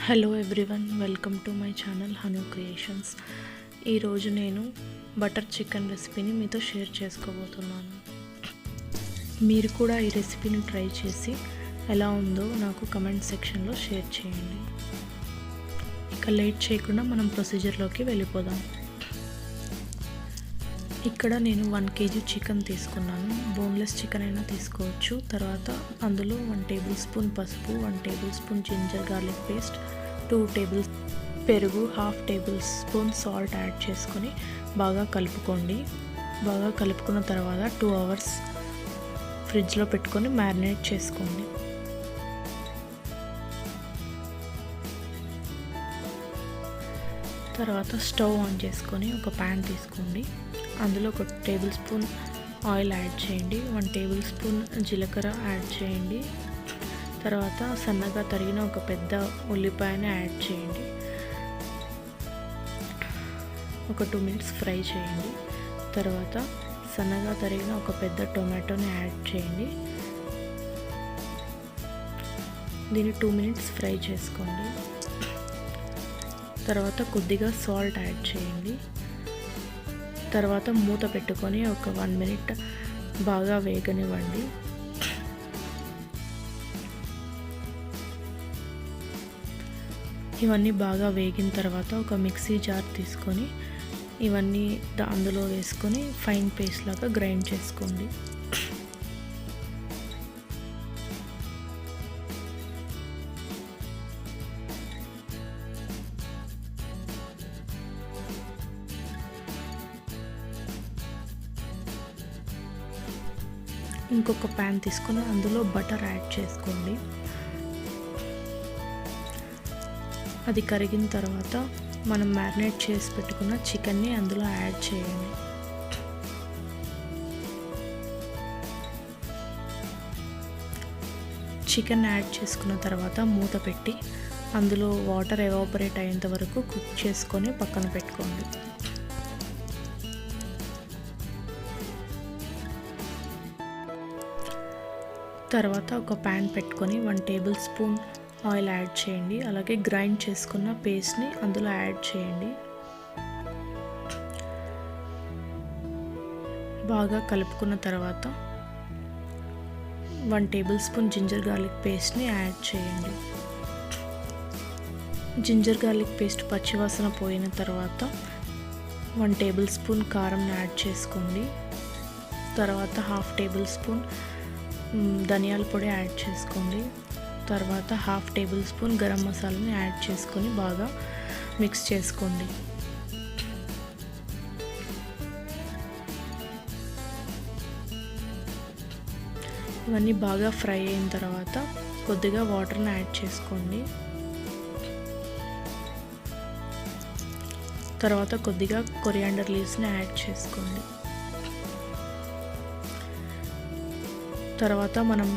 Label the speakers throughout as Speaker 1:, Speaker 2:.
Speaker 1: Hello everyone, welcome to my channel Hanu creations. ఈరోజు నేను butter chicken రెసిపీని మీతో షేర్ చేసుకోబోతున్నాను. మీరు కూడా ఈ రెసిపీని ట్రై చేసి ఎలా ఉందో నాకు కమెంట్ సెక్షన్లో షేర్ చేయండి. ఇక లేట్ చేయకుండా మనం ప్రొసీజర్లోకి వెళ్ళిపోదాం. ఇక్కడ నేను 1 kg చికెన్ తీసుకున్నాను. బోన్లెస్ చికెన్ అయినా తీసుకోవచ్చు. తర్వాత అందులో 1 టేబుల్ స్పూన్ పసుపు, 1 tablespoon ginger garlic paste, 2 table పెరుగు, 1/2 టేబుల్ స్పూన్ సాల్ట్ యాడ్ చేసుకొని బాగా కలుపుకోండి. బాగా కలుపుకున్న తర్వాత 2 hours ఫ్రిడ్జ్లో పెట్టుకొని మ్యారినేట్ చేసుకోండి. తర్వాత స్టవ్ ఆన్ చేసుకొని ఒక ప్యాన్ తీసుకోండి. అందులో 1 టేబుల్ స్పూన్ ఆయిల్ యాడ్ చేయండి. 1 టేబుల్ స్పూన్ జీలకర్ర యాడ్ చేయండి. తర్వాత సన్నగా తరిగిన ఒక పెద్ద ఉల్లిపాయని యాడ్ చేయండి. ఒక 2 minutes ఫ్రై చేయండి. తర్వాత సన్నగా తరిగిన ఒక పెద్ద టొమాటోని యాడ్ చేయండి. దీన్ని 2 minutes ఫ్రై చేసుకోండి. తర్వాత కొద్దిగా సాల్ట్ యాడ్ చేయండి. తర్వాత మూత పెట్టుకొని ఒక 1 minute బాగా వేగనివ్వండి. ఇవన్నీ బాగా వేగిన తర్వాత ఒక మిక్సీ జార్ తీసుకొని ఇవన్నీ అందులో వేసుకొని ఫైన్ పేస్ట్ లాగా గ్రైండ్ చేసుకోండి. ఇంకొక ప్యాన్ తీసుకొని అందులో బటర్ యాడ్ చేసుకోండి. అది కరిగిన తర్వాత మనం మ్యారినేట్ చేసి పెట్టుకున్న చికెన్ని అందులో యాడ్ చేయండి. చికెన్ యాడ్ చేసుకున్న తర్వాత మూత పెట్టి అందులో వాటర్ ఎవాపరేట్ అయ్యేంత వరకు కుక్ చేసుకొని పక్కన పెట్టుకోండి. తర్వాత ఒక ప్యాన్ పెట్టుకొని 1 టేబుల్ స్పూన్ ఆయిల్ యాడ్ చేయండి. అలాగే గ్రైండ్ చేసుకున్న పేస్ట్ని అందులో యాడ్ చేయండి. బాగా కలుపుకున్న తర్వాత 1 టేబుల్ స్పూన్ జింజర్ గార్లిక్ పేస్ట్ని యాడ్ చేయండి. జింజర్ గార్లిక్ పేస్ట్ పచ్చివాసన పోయిన తర్వాత 1 టేబుల్ స్పూన్ కారం యాడ్ చేసుకోండి. తర్వాత 1/2 టేబుల్ స్పూన్ ధనియాల పొడి యాడ్ చేసుకోండి. తర్వాత 1/2 టేబుల్ స్పూన్ గరం మసాలాని యాడ్ చేసుకొని బాగా మిక్స్ చేసుకోండి. ఇవన్నీ బాగా ఫ్రై అయిన తర్వాత కొద్దిగా వాటర్ని యాడ్ చేసుకోండి. తర్వాత కొద్దిగా కొరియాండర్ లీవ్స్ని యాడ్ చేసుకోండి. తర్వాత మనం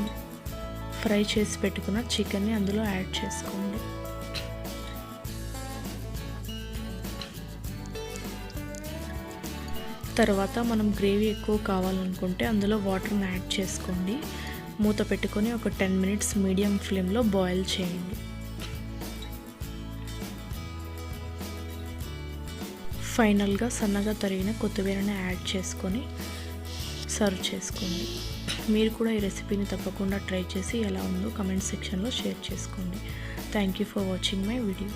Speaker 1: ఫ్రై చేసి పెట్టుకున్న చికెన్ని అందులో యాడ్ చేసుకోండి. తర్వాత మనం గ్రేవీ ఎక్కువ కావాలనుకుంటే అందులో వాటర్ని యాడ్ చేసుకోండి. మూత పెట్టుకొని ఒక 10 minutes మీడియం ఫ్లేమ్లో బాయిల్ చేయండి. ఫైనల్గా సన్నగా తరిగిన కొత్తిమీరని యాడ్ చేసుకొని సర్వ్ చేసుకోండి. మీరు కూడా ఈ రెసిపీని తప్పకుండా ట్రై చేసి ఎలా ఉందో కమెంట్ సెక్షన్లో షేర్ చేసుకోండి. Thank you for watching my video.